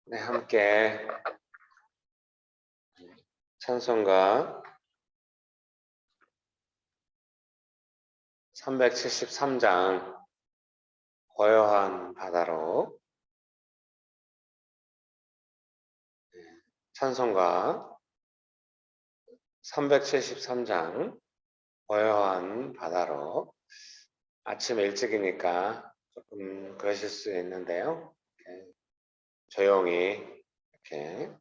네, 함께 찬송가 373장 고요한 바다로, 찬송가 373장 고요한 바다로. 아침 일찍이니까 조금 그러실 수 있는데요, 이렇게 조용히 이렇게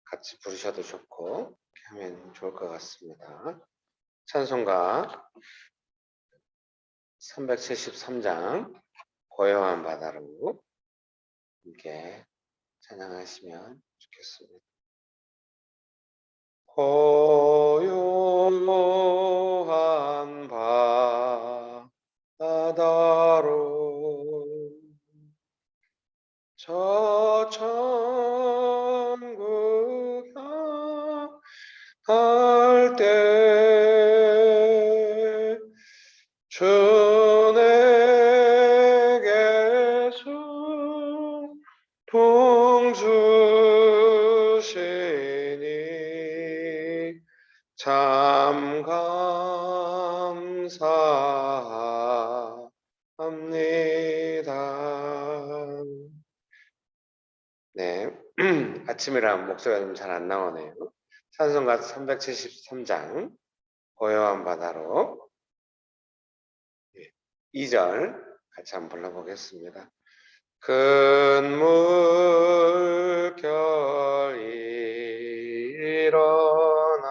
같이 부르셔도 좋고 이렇게 하면 좋을 것 같습니다. 찬송가 373장 고요한 바다로 함께 찬양하시면 좋겠습니다. 고요한 바다로 저 천국 향할 때 주 내게 풍 주시니 참 감사합니다. 네, 아침이라 목소리가 좀 잘 안 나오네요. 찬송가 373장 고요한 바다로 2절 같이 한번 불러보겠습니다. 큰 물결 일어나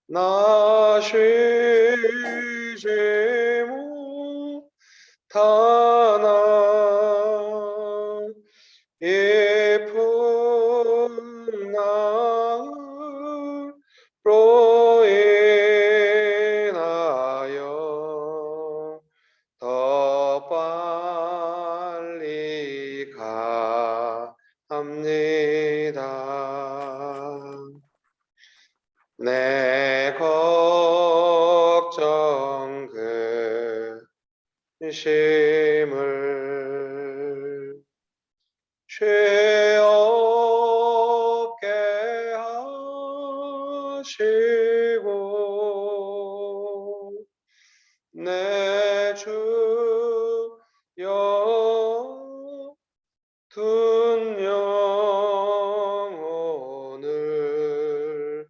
나 쉬지 못하나 깊은 나로 인하여 더 빨리 갑니다. 내 걱정 근심을 죄 없게 하시고 내 주여 둔 영혼을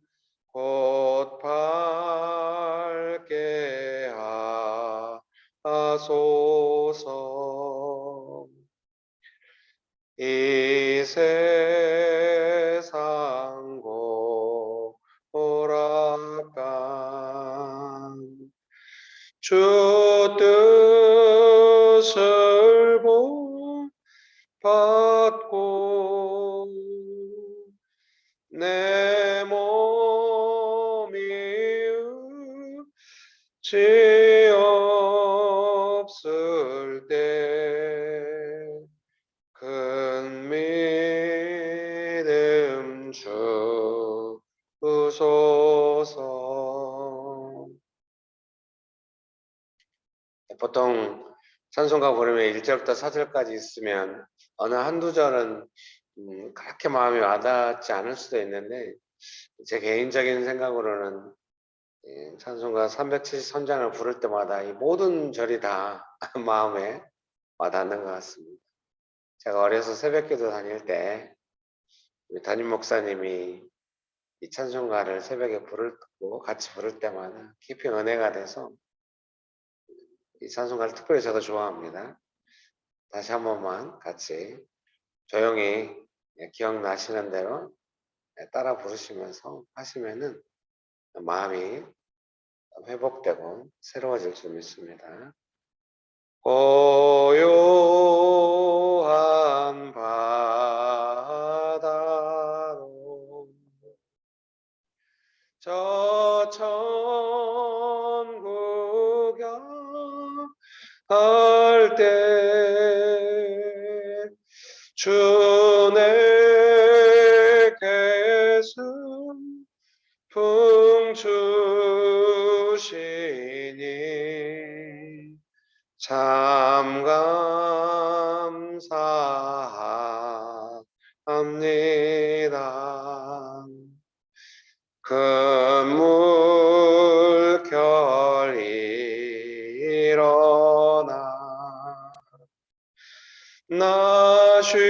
곧 밝게 하소서. 이 세상 고락간 주 뜻을 받고 내 몸이 의지 없을 때 큰 믿음 주소서. 보통 찬송가 부르면 1절부터 4절까지 있으면 어느 한두 절은 그렇게 마음이 와닿지 않을 수도 있는데, 제 개인적인 생각으로는 찬송가 373장을 부를 때마다 이 모든 절이 다 마음에 와닿는 것 같습니다. 제가 어려서 새벽기도 다닐 때 우리 담임 목사님이 이 찬송가를 새벽에 듣고 같이 부를 때마다 깊이 은혜가 돼서 이 찬송가를 특별히 저도 좋아합니다. 다시 한 번만 같이 조용히 기억나시는 대로 따라 부르시면서 하시면은 마음이 회복되고 새로워질 줄 믿습니다. 고요한 바다로 저 천국 향할 때 주 내게 풍 주시니 참 감사합니다. 나 쉬지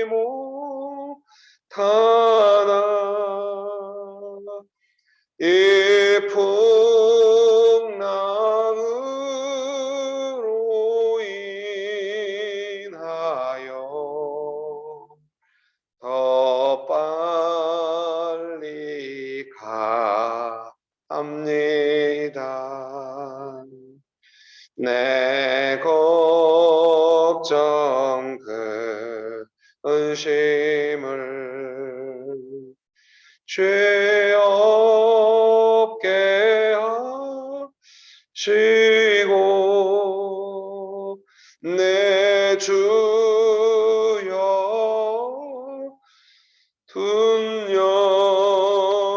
못하나 이 풍랑으로 인하여 더 빨리 갑니다. 내 걱정 근심을 죄 없게 하시고 내 주여 둔 영혼을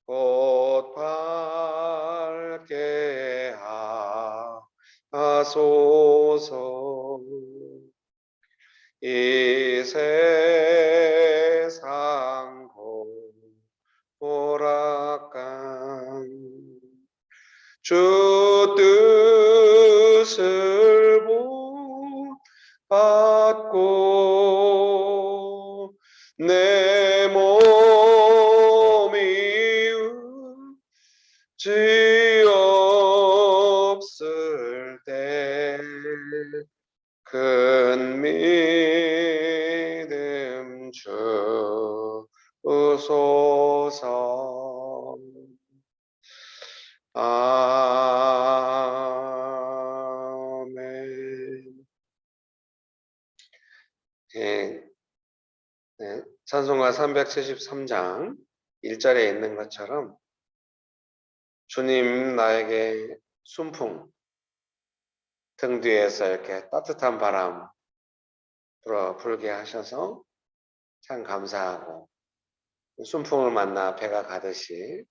곧 밝게 하소서. 이 세상 고락간 주 뜻을 받고 내 몸이 의지 없을 때 큰 믿음 주소서. 아멘. 네, 찬송가 373장 1절에 있는 것처럼 주님 나에게 순풍 등 뒤에서 이렇게 따뜻한 바람 불게 하셔서 참 감사하고 순풍을 만나 배가 가듯이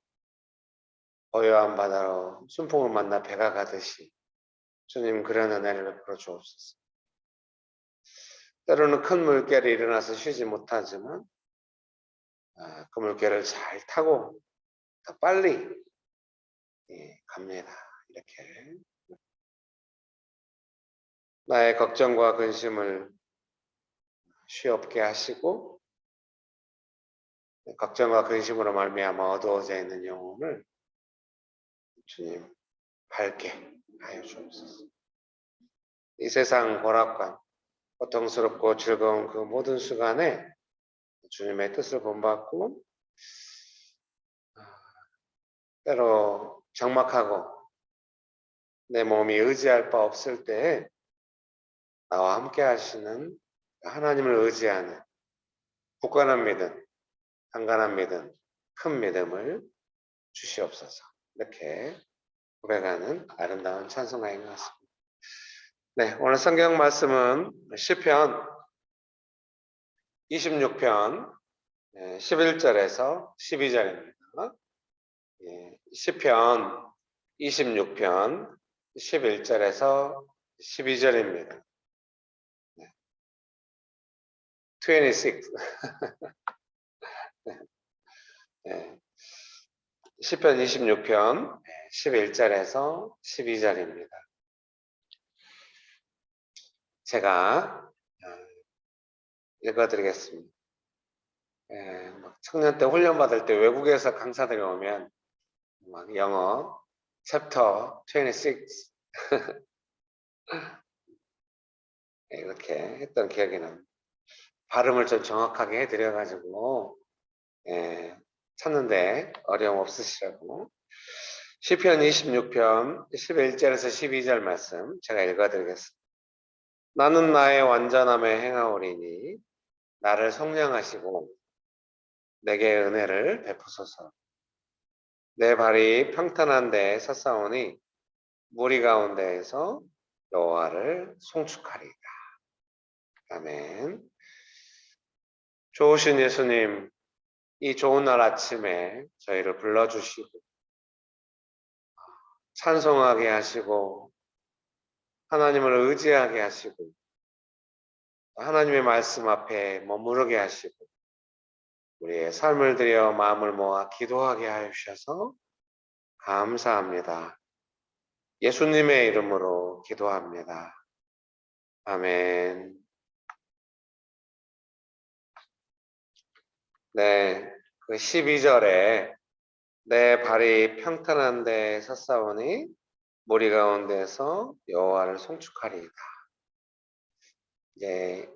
고요한 바다로 순풍을 만나 배가 가듯이 주님 그런 은혜를 베풀어 주옵소서. 때로는 큰 물결이 일어나서 쉬지 못하지만 그 물결을 잘 타고 더 빨리 갑니다. 이렇게 나의 걱정과 근심을 쉬없게 하시고 걱정과 근심으로 말미암아 어두워져 있는 영혼을 주님 밝게 하여 주옵소서. 이 세상 고락과 고통스럽고 즐거운 그 모든 순간에 주님의 뜻을 본받고 때로 적막하고 내 몸이 의지할 바 없을 때에 나와 함께 하시는 하나님을 의지하는 굳건한 믿음, 강건한 믿음, 큰 믿음을 주시옵소서. 이렇게 고백하는 아름다운 찬송가인 것 같습니다. 네, 오늘 성경 말씀은 시편 26편 11절에서 12절입니다. 시편 26편 11절에서 12절입니다. 26. 시편 26편 11절에서 12절입니다. 제가 읽어드리겠습니다. 청년 때 훈련 받을 때 외국에서 강사들이 오면 영어 챕터 26 이렇게 했던 기억이 납니다. 발음을 좀 정확하게 해드려가지고 찾는데 어려움 없으시라고. 시편 26편 11절에서 12절 말씀 제가 읽어드리겠습니다. 나는 나의 완전함에 행하오리니 나를 성량하시고 내게 은혜를 베푸소서. 내 발이 평탄한 데에 섰사오니 무리 가운데에서 여호와를 송축하리이다. 아멘. 좋으신 예수님, 이 좋은 날 아침에 저희를 불러주시고 찬송하게 하시고 하나님을 의지하게 하시고 하나님의 말씀 앞에 머무르게 하시고 우리의 삶을 들여 마음을 모아 기도하게 하여 주셔서 감사합니다. 예수님의 이름으로 기도합니다. 아멘. 네, 그 12절에 내 발이 평탄한 데 섰사오니 무리 가운데서 여호와를 송축하리이다. 이제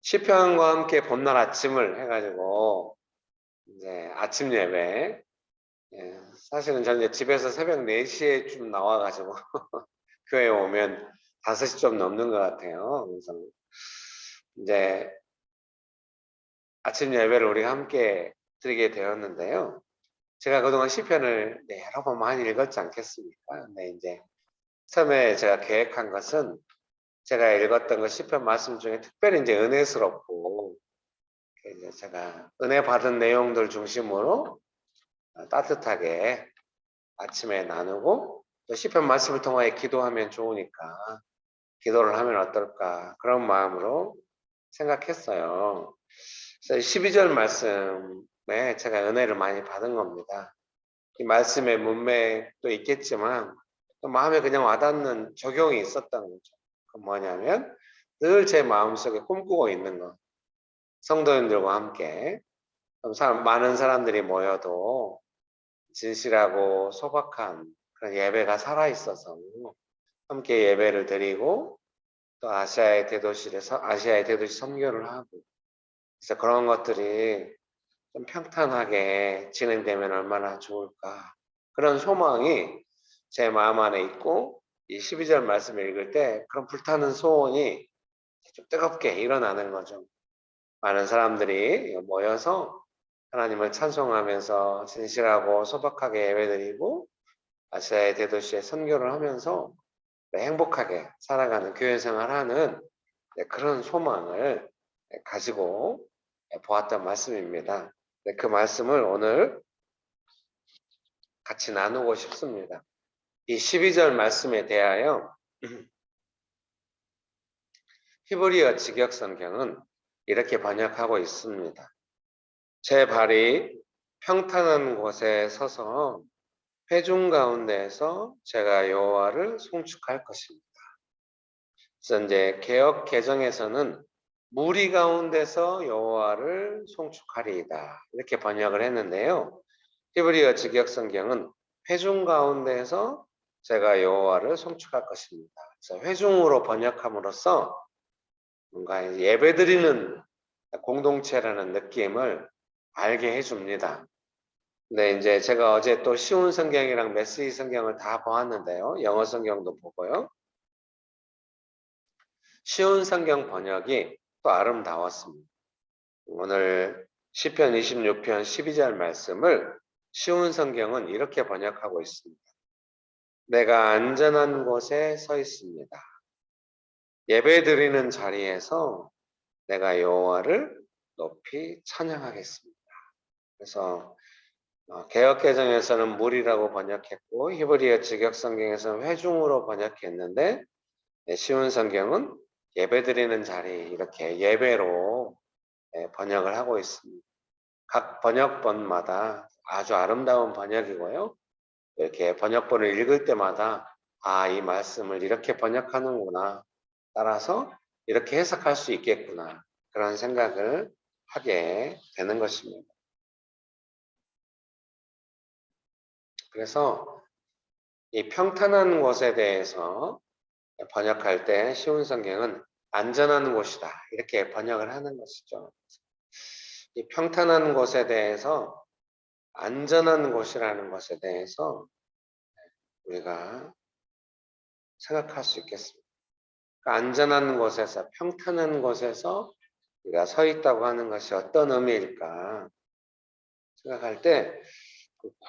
시편과 함께 봄날 아침을 해가지고 이제 아침 예배. 예, 사실은 저는 이제 집에서 새벽 4시에 좀 나와가지고 교회 오면 5시 좀 넘는 것 같아요. 그래서 이제 아침 예배를 우리가 함께 드리게 되었는데요. 제가 그동안 시편을 여러 번 많이 읽었지 않겠습니까? 근데 이제 처음에 제가 계획한 것은 제가 읽었던 그 시편 말씀 중에 특별히 이제 은혜스럽고 이제 제가 은혜 받은 내용들 중심으로 따뜻하게 아침에 나누고 또 시편 말씀을 통하여 기도하면 좋으니까 기도를 하면 어떨까 그런 마음으로 생각했어요. 그래서 12절 말씀에 제가 은혜를 많이 받은 겁니다. 이 말씀의 문맥도 있겠지만 또 마음에 그냥 와닿는 적용이 있었던 거죠. 그 뭐냐면 늘 제 마음속에 꿈꾸고 있는 것. 성도님들과 함께 많은 사람들이 모여도 진실하고 소박한 그런 예배가 살아있어서 함께 예배를 드리고 또 아시아의 대도시 선교를 하고 그래서 그런 것들이 좀 평탄하게 진행되면 얼마나 좋을까 그런 소망이 제 마음 안에 있고 이 12절 말씀을 읽을 때 그런 불타는 소원이 좀 뜨겁게 일어나는 거죠. 많은 사람들이 모여서 하나님을 찬송하면서 진실하고 소박하게 예배드리고 아시아의 대도시에 선교를 하면서 행복하게 살아가는 교회 생활하는 그런 소망을 가지고 보았던 말씀입니다. 그 말씀을 오늘 같이 나누고 싶습니다. 이 12절 말씀에 대하여 히브리어 직역성경은 이렇게 번역하고 있습니다. 제 발이 평탄한 곳에 서서 회중 가운데에서 제가 여호와를 송축할 것입니다. 그래서 이제 개역 개정에서는 무리 가운데서 여호와를 송축하리이다 이렇게 번역을 했는데요. 히브리어 직역성경은 회중 가운데에서 제가 여호와를 송축할 것입니다. 그래서 회중으로 번역함으로써 뭔가 예배드리는 공동체라는 느낌을 알게 해줍니다. 네, 이제 제가 어제 또 쉬운 성경이랑 메시지 성경을 다 보았는데요. 영어 성경도 보고요. 쉬운 성경 번역이 또 아름다웠습니다. 오늘 시편 26편 12절 말씀을 쉬운 성경은 이렇게 번역하고 있습니다. 내가 안전한 곳에 서 있습니다. 예배드리는 자리에서 내가 여호와를 높이 찬양하겠습니다. 그래서 개역개정에서는 무리라고 번역했고 히브리어 직역성경에서는 회중으로 번역했는데 쉬운 성경은 예배드리는 자리 이렇게 예배로 번역을 하고 있습니다. 각 번역본마다 아주 아름다운 번역이고요. 이렇게 번역본을 읽을 때마다 이 말씀을 이렇게 번역하는구나. 따라서 이렇게 해석할 수 있겠구나. 그런 생각을 하게 되는 것입니다. 그래서 이 평탄한 곳에 대해서 번역할 때 쉬운 성경은 안전한 곳이다. 이렇게 번역을 하는 것이죠. 이 평탄한 곳에 대해서 안전한 곳이라는 것에 대해서 우리가 생각할 수 있겠습니다. 그러니까 안전한 곳에서 평탄한 곳에서 우리가 서 있다고 하는 것이 어떤 의미일까 생각할 때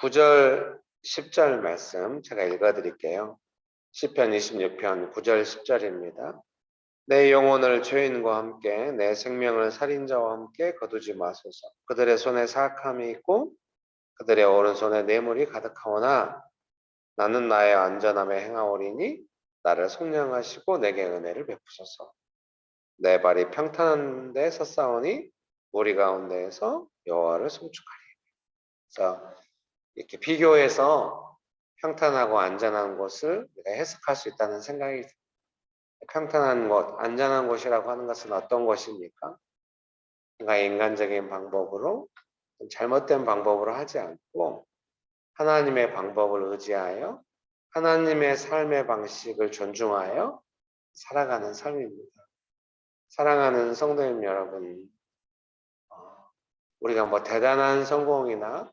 9절 10절 말씀 제가 읽어드릴게요. 시편 26편 9절 10절입니다. 내 영혼을 죄인과 함께 내 생명을 살인자와 함께 거두지 마소서. 그들의 손에 사악함이 있고 그들의 오른손에 뇌물이 가득하오나 나는 나의 안전함에 행하오리니 나를 속량하시고 내게 은혜를 베푸소서. 내 발이 평탄한 데 섰사오니 무리 가운데에서 여호와를 송축하리. 그래서 이렇게 비교해서 평탄하고 안전한 곳을 우리가 해석할 수 있다는 생각이 듭니다. 평탄한 곳, 안전한 곳이라고 하는 것은 어떤 곳입니까? 뭔가 인간적인 방법으로 잘못된 방법으로 하지 않고 하나님의 방법을 의지하여 하나님의 삶의 방식을 존중하여 살아가는 삶입니다. 사랑하는 성도님 여러분, 우리가 뭐 대단한 성공이나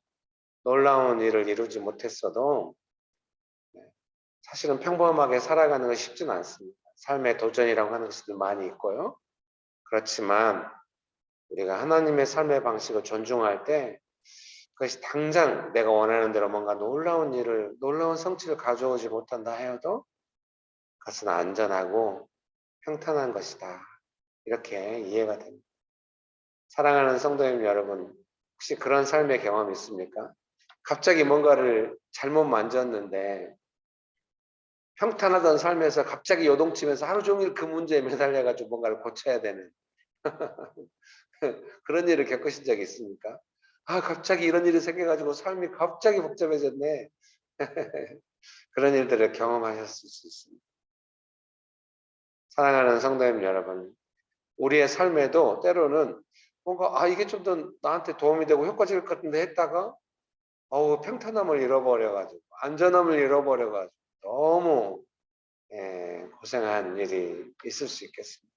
놀라운 일을 이루지 못했어도 사실은 평범하게 살아가는 건 쉽지는 않습니다. 삶의 도전이라고 하는 것도 많이 있고요. 그렇지만 우리가 하나님의 삶의 방식을 존중할 때 그것이 당장 내가 원하는 대로 뭔가 놀라운 성취를 가져오지 못한다 하여도 그것은 안전하고 평탄한 것이다. 이렇게 이해가 됩니다. 사랑하는 성도님 여러분, 혹시 그런 삶의 경험이 있습니까? 갑자기 뭔가를 잘못 만졌는데 평탄하던 삶에서 갑자기 요동치면서 하루 종일 그 문제에 매달려가지고 뭔가를 고쳐야 되는 그런 일을 겪으신 적이 있습니까? 아, 갑자기 이런 일이 생겨가지고 삶이 갑자기 복잡해졌네. 그런 일들을 경험하셨을 수 있습니다. 사랑하는 성도님 여러분, 우리의 삶에도 때로는 뭔가 이게 좀 더 나한테 도움이 되고 효과적일 것 같은데 했다가 평탄함을 잃어버려가지고 안전함을 잃어버려가지고 너무 고생한 일이 있을 수 있겠습니다.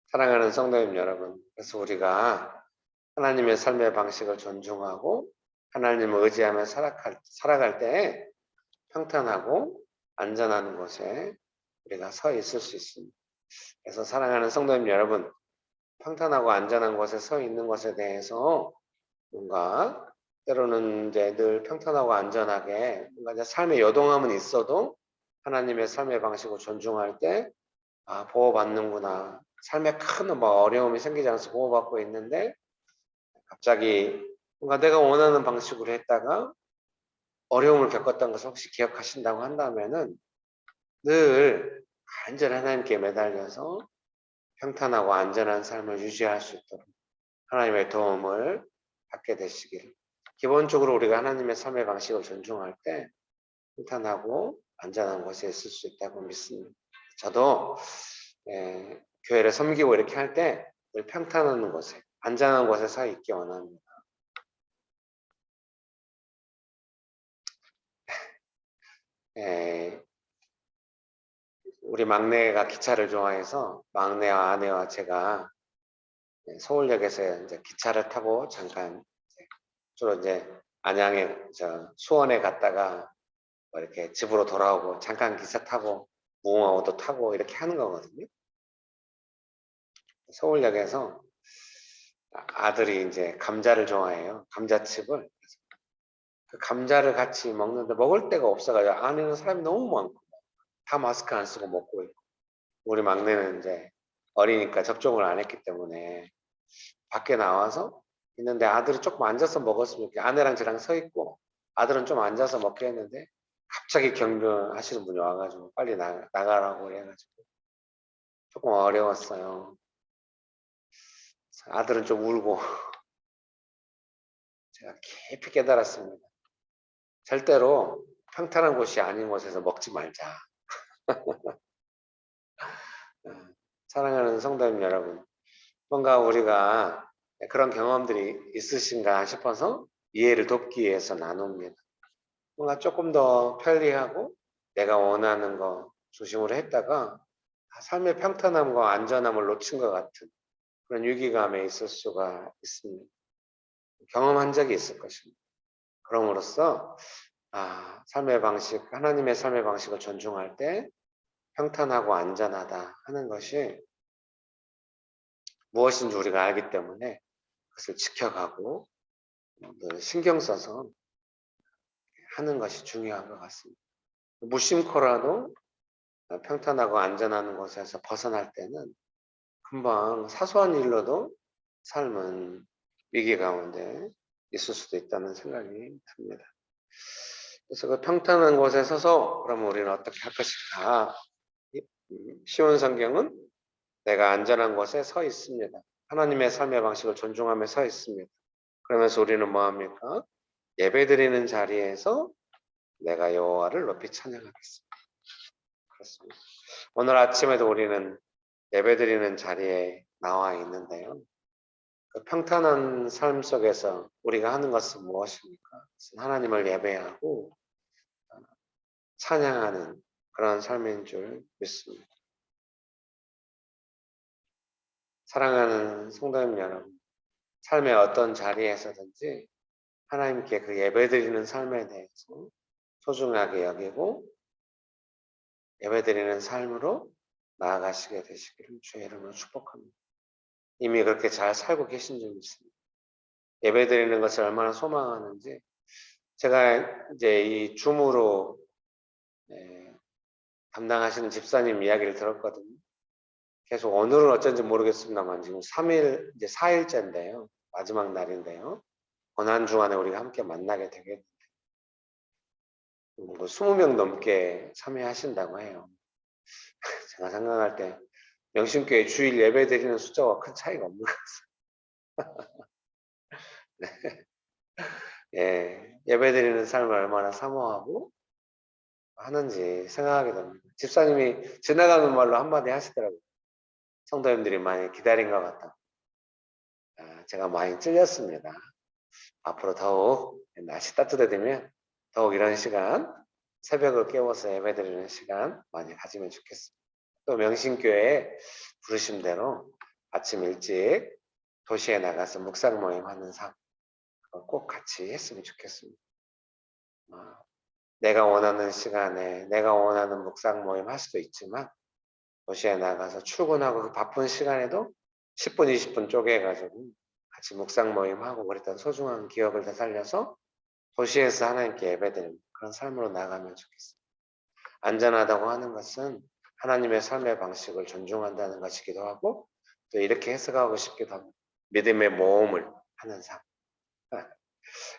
사랑하는 성도님 여러분, 그래서 우리가 하나님의 삶의 방식을 존중하고 하나님을 의지하며 살아갈 때 평탄하고 안전한 곳에 우리가 서 있을 수 있습니다. 그래서 사랑하는 성도님 여러분, 평탄하고 안전한 곳에 서 있는 것에 대해서 뭔가 때로는 이제 늘 평탄하고 안전하게 뭔가 이제 삶의 요동함은 있어도 하나님의 삶의 방식을 존중할 때 보호받는구나. 삶에 큰 뭐 어려움이 생기지 않아서 보호받고 있는데 갑자기 뭔가 내가 원하는 방식으로 했다가 어려움을 겪었던 것을 혹시 기억하신다고 한다면은 늘 간절히 하나님께 매달려서 평탄하고 안전한 삶을 유지할 수 있도록 하나님의 도움을 받게 되시기를. 기본적으로 우리가 하나님의 삶의 방식을 존중할 때 평탄하고 안전한 곳에 있을 수 있다고 믿습니다. 저도 교회를 섬기고 이렇게 할 때 늘 평탄한 곳에, 안전한 곳에 서 있기 원합니다. 우리 막내가 기차를 좋아해서 막내와 아내와 제가 서울역에서 이제 기차를 타고 잠깐 주로 이제 안양에 수원에 갔다가 뭐 이렇게 집으로 돌아오고 잠깐 기차 타고 무궁화호도 타고 이렇게 하는 거거든요. 서울역에서 아들이 이제 감자를 좋아해요. 감자칩을. 그 감자를 같이 먹는데 먹을 데가 없어가지고 안에는 사람이 너무 많고 다 마스크 안 쓰고 먹고 있고 우리 막내는 이제 어리니까 접종을 안 했기 때문에 밖에 나와서 있는데 아들이 조금 앉아서 먹었으면 좋겠고 아내랑 저랑 서 있고 아들은 좀 앉아서 먹게 했는데 갑자기 경영하시는 분이 와가지고 빨리 나가라고 해가지고 조금 어려웠어요. 아들은 좀 울고 제가 깊이 깨달았습니다. 절대로 평탄한 곳이 아닌 곳에서 먹지 말자. 사랑하는 성도님 여러분, 뭔가 우리가 그런 경험들이 있으신가 싶어서 이해를 돕기 위해서 나눕니다. 뭔가 조금 더 편리하고 내가 원하는 거 중심으로 했다가 삶의 평탄함과 안전함을 놓친 것 같은 그런 위기감에 있을 수가 있습니다. 경험한 적이 있을 것입니다. 그럼으로써 삶의 방식, 하나님의 삶의 방식을 존중할 때 평탄하고 안전하다 하는 것이 무엇인지 우리가 알기 때문에 그것을 지켜가고 신경 써서 하는 것이 중요한 것 같습니다. 무심코라도 평탄하고 안전한 곳에서 벗어날 때는 금방 사소한 일로도 삶은 위기 가운데 있을 수도 있다는 생각이 듭니다. 그래서 그 평탄한 곳에 서서 그러면 우리는 어떻게 할 것인가? 시온 성경은 내가 안전한 곳에 서 있습니다. 하나님의 삶의 방식을 존중하며 서 있습니다. 그러면서 우리는 뭐합니까? 예배드리는 자리에서 내가 여호와를 높이 찬양하겠습니다. 그렇습니다. 오늘 아침에도 우리는 예배드리는 자리에 나와 있는데요. 그 평탄한 삶 속에서 우리가 하는 것은 무엇입니까? 하나님을 예배하고 찬양하는 그런 삶인 줄 믿습니다. 사랑하는 성도님 여러분, 삶의 어떤 자리에서든지 하나님께 그 예배드리는 삶에 대해서 소중하게 여기고 예배드리는 삶으로 나아가시게 되시기를 주의 이름으로 축복합니다. 이미 그렇게 잘 살고 계신 줄 믿습니다. 예배드리는 것을 얼마나 소망하는지 제가 이제 이 줌으로 담당하시는 집사님 이야기를 들었거든요. 계속 오늘은 어쩐지 모르겠습니다만 지금 3일 이제 4일째인데요. 마지막 날인데요. 고난 중간에 우리가 함께 만나게 되겠는데 20명 넘게 참여하신다고 해요. 제가 생각할 때 영신교회 주일 예배 드리는 숫자와 큰 차이가 없는 것 같습니다. 네. 예, 예배 드리는 삶을 얼마나 사모하고 하는지 생각하게 됩니다. 집사님이 지나가는 말로 한마디 하시더라고요. 성도님들이 많이 기다린 것 같다. 제가 많이 찔렸습니다. 앞으로 더욱 날씨 따뜻해지면 더욱 이런 시간, 새벽을 깨워서 예배드리는 시간 많이 가지면 좋겠습니다. 또 명신교회에 부르신 대로 아침 일찍 도시에 나가서 묵상 모임 하는 삶 꼭 같이 했으면 좋겠습니다. 내가 원하는 시간에 내가 원하는 묵상 모임 할 수도 있지만 도시에 나가서 출근하고 그 바쁜 시간에도 10분, 20분 쪼개가지고 같이 묵상 모임하고 그랬던 소중한 기억을 다 살려서 도시에서 하나님께 예배드리는 그런 삶으로 나가면 좋겠습니다. 안전하다고 하는 것은 하나님의 삶의 방식을 존중한다는 것이기도 하고 또 이렇게 해석하고 싶기도 합니다. 믿음의 모험을 하는 삶.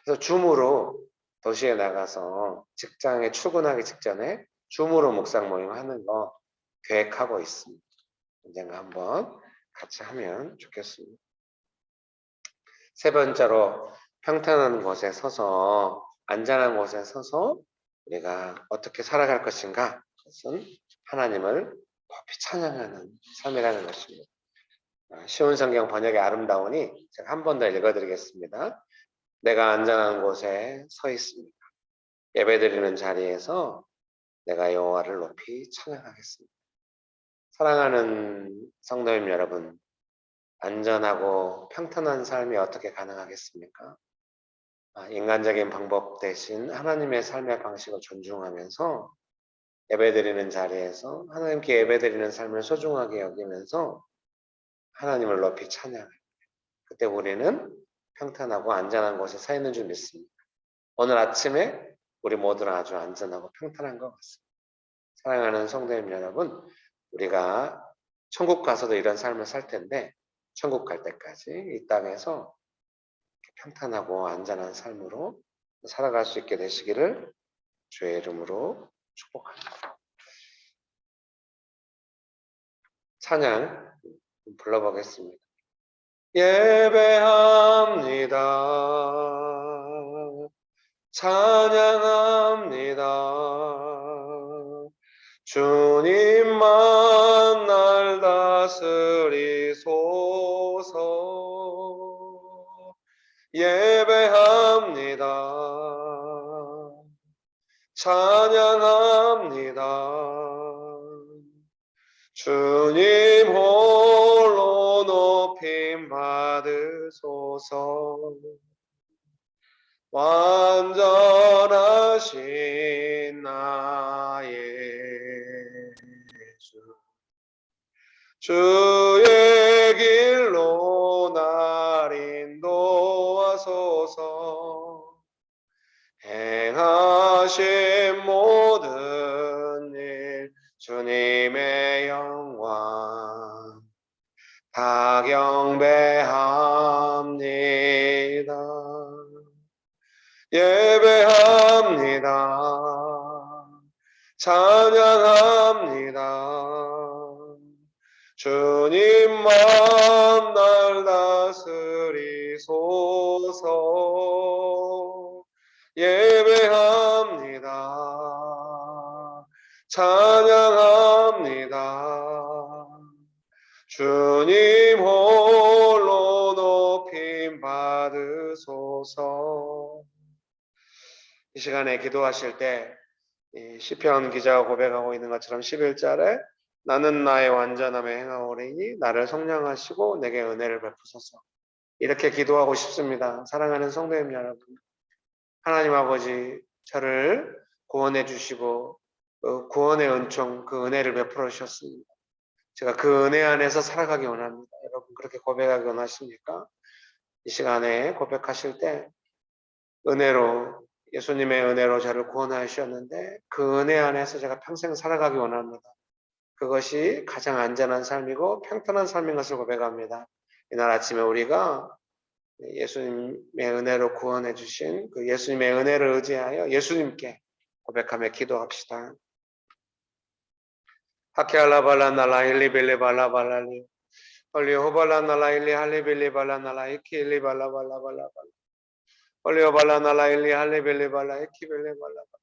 그래서 줌으로 도시에 나가서 직장에 출근하기 직전에 줌으로 묵상 모임 하는 거 계획하고 있습니다. 언젠가 한번 같이 하면 좋겠습니다. 세 번째로 평탄한 곳에 서서 안전한 곳에 서서 우리가 어떻게 살아갈 것인가? 그것은 하나님을 높이 찬양하는 삶이라는 것입니다. 쉬운 성경 번역이 아름다우니 제가 한 번 더 읽어드리겠습니다. 내가 안전한 곳에 서 있습니다. 예배드리는 자리에서 내가 여호와를 높이 찬양하겠습니다. 사랑하는 성도님 여러분, 안전하고 평탄한 삶이 어떻게 가능하겠습니까? 인간적인 방법 대신 하나님의 삶의 방식을 존중하면서 예배드리는 자리에서 하나님께 예배드리는 삶을 소중하게 여기면서 하나님을 높이 찬양해요. 그때 우리는 평탄하고 안전한 곳에 서 있는 줄 믿습니다. 오늘 아침에 우리 모두는 아주 안전하고 평탄한 것 같습니다. 사랑하는 성도님 여러분, 우리가 천국 가서도 이런 삶을 살 텐데 천국 갈 때까지 이 땅에서 평탄하고 안전한 삶으로 살아갈 수 있게 되시기를 주의 이름으로 축복합니다. 찬양 불러보겠습니다. 예배합니다. 찬양합니다. 주님만 날 다스리소서. 예배합니다. 찬양합니다. 주님 홀로 높임 받으소서. 완전하신 나의 주, 주의 길로 날 인도하소서. 행하신 모든 일 주님의 영광 다 경배합니다. 예배합니다. 찬양합니다. 주님만 날 다스리소서. 예배합니다. 찬양합니다. 주님 홀로 높임 받으소서. 이 시간에 기도하실 때 시편 기자가 고백하고 있는 것처럼 11절에 나는 나의 완전함에 행하오리니 나를 성량하시고 내게 은혜를 베푸소서. 이렇게 기도하고 싶습니다. 사랑하는 성도님 여러분, 하나님 아버지 저를 구원해 주시고 그 구원의 은총, 그 은혜를 베풀어 주셨습니다. 제가 그 은혜 안에서 살아가기 원합니다. 여러분 그렇게 고백하기 원하십니까? 이 시간에 고백하실 때 은혜로, 예수님의 은혜로 저를 구원하셨는데 그 은혜 안에서 제가 평생 살아가기 원합니다. 그것이 가장 안전한 삶이고 평탄한 삶인 것을 고백합니다. 이날 아침에 우리가 예수님의 은혜로 구원해 주신 그 예수님의 은혜를 의지하여 예수님께 고백하며 기도합시다. 하케알라발라날라 일리빌리발라발랄리 홀리호발라날라 일리 할리빌리발라날라 이키일리발라발라발라발라 홀리호발라날라 일리 할리빌리발라 이키빌리발라발라.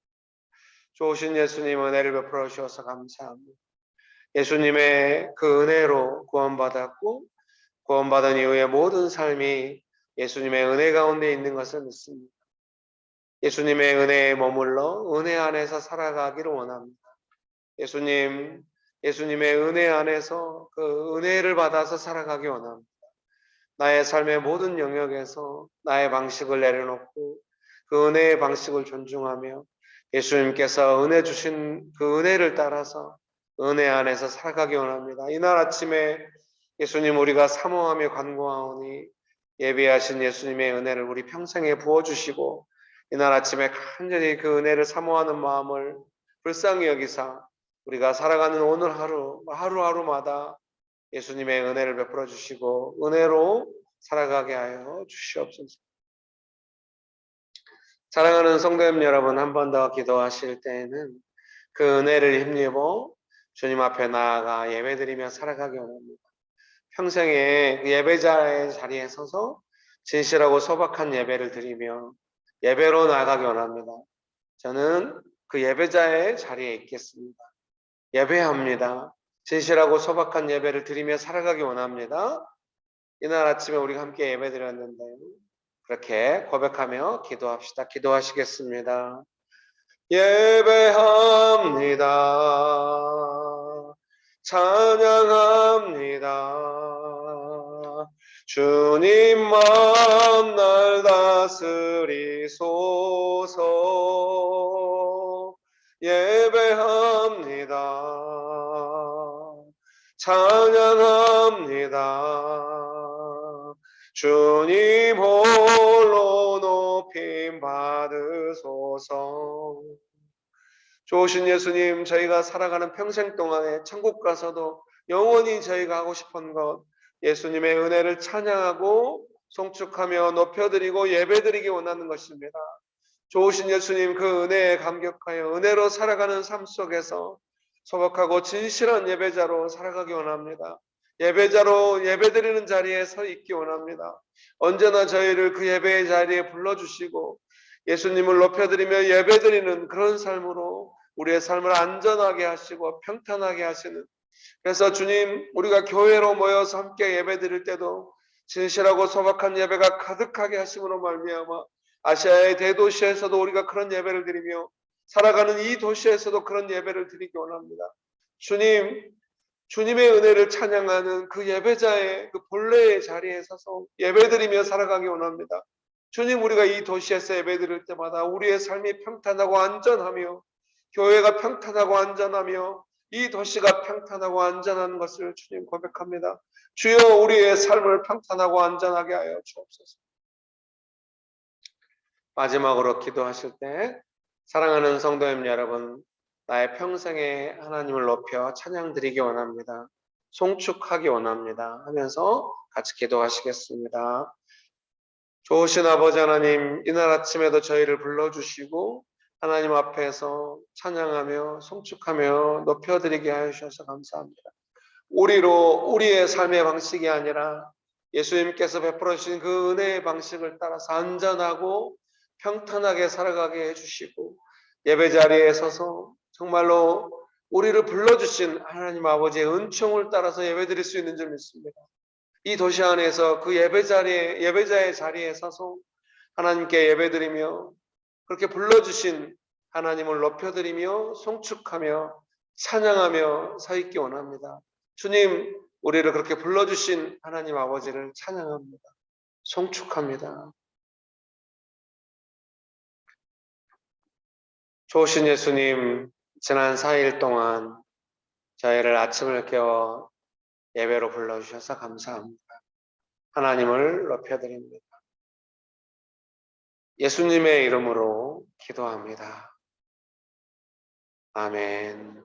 좋으신 예수님 은혜를 베풀어 주셔서 감사합니다. 예수님의 그 은혜로 구원받았고 구원받은 이후의 모든 삶이 예수님의 은혜 가운데 있는 것을 믿습니다. 예수님의 은혜에 머물러 은혜 안에서 살아가기를 원합니다. 예수님의 은혜 안에서 그 은혜를 받아서 살아가기 원합니다. 나의 삶의 모든 영역에서 나의 방식을 내려놓고 그 은혜의 방식을 존중하며 예수님께서 은혜 주신 그 은혜를 따라서 은혜 안에서 살아가기 원합니다. 이날 아침에 예수님 우리가 사모하며 간구하오니 예비하신 예수님의 은혜를 우리 평생에 부어주시고 이날 아침에 간절히 그 은혜를 사모하는 마음을 불쌍히 여기사 우리가 살아가는 오늘 하루하루마다 예수님의 은혜를 베풀어 주시고 은혜로 살아가게 하여 주시옵소서. 사랑하는 성도님 여러분, 한 번 더 기도하실 때에는 그 은혜를 힘입어 주님 앞에 나아가 예배드리며 살아가기 원합니다. 평생에 그 예배자의 자리에 서서 진실하고 소박한 예배를 드리며 예배로 나아가기 원합니다. 저는 그 예배자의 자리에 있겠습니다. 예배합니다. 진실하고 소박한 예배를 드리며 살아가기 원합니다. 이날 아침에 우리가 함께 예배 드렸는데 그렇게 고백하며 기도합시다. 기도하시겠습니다. 예배합니다. 찬양합니다. 주님만 날 다스리소서. 예배합니다. 찬양합니다. 주님 홀로 높임 받으소서. 좋으신 예수님, 저희가 살아가는 평생 동안에 천국 가서도 영원히 저희가 하고 싶은 것, 예수님의 은혜를 찬양하고 송축하며 높여드리고 예배드리기 원하는 것입니다. 좋으신 예수님, 그 은혜에 감격하여 은혜로 살아가는 삶 속에서 소박하고 진실한 예배자로 살아가기 원합니다. 예배자로 예배드리는 자리에 서 있기 원합니다. 언제나 저희를 그 예배의 자리에 불러주시고 예수님을 높여드리며 예배드리는 그런 삶으로 우리의 삶을 안전하게 하시고 평탄하게 하시는, 그래서 주님, 우리가 교회로 모여서 함께 예배드릴 때도 진실하고 소박한 예배가 가득하게 하심으로 말미암아 아시아의 대도시에서도 우리가 그런 예배를 드리며 살아가는 이 도시에서도 그런 예배를 드리기 원합니다. 주님의 은혜를 찬양하는 그 예배자의 그 본래의 자리에 서서 예배드리며 살아가기 원합니다. 주님, 우리가 이 도시에서 예배드릴 때마다 우리의 삶이 평탄하고 안전하며 교회가 평탄하고 안전하며 이 도시가 평탄하고 안전한 것을 주님 고백합니다. 주여, 우리의 삶을 평탄하고 안전하게 하여 주옵소서. 마지막으로 기도하실 때 사랑하는 성도님 여러분, 나의 평생에 하나님을 높여 찬양드리기 원합니다. 송축하기 원합니다 하면서 같이 기도하시겠습니다. 좋으신 아버지 하나님, 이날 아침에도 저희를 불러주시고 하나님 앞에서 찬양하며 송축하며 높여드리게 하여 주셔서 감사합니다. 우리의 삶의 방식이 아니라 예수님께서 베풀어 주신 그 은혜의 방식을 따라서 안전하고 평탄하게 살아가게 해주시고 예배 자리에 서서 정말로 우리를 불러주신 하나님 아버지의 은총을 따라서 예배드릴 수 있는 줄 믿습니다. 이 도시 안에서 그 예배자의 자리에 서서 하나님께 예배드리며 그렇게 불러주신 하나님을 높여드리며 송축하며 찬양하며 서 있기 원합니다. 주님, 우리를 그렇게 불러주신 하나님 아버지를 찬양합니다. 송축합니다. 좋으신 예수님, 지난 4일 동안 저희를 아침을 깨워 예배로 불러주셔서 감사합니다. 하나님을 높여드립니다. 예수님의 이름으로 기도합니다. 아멘.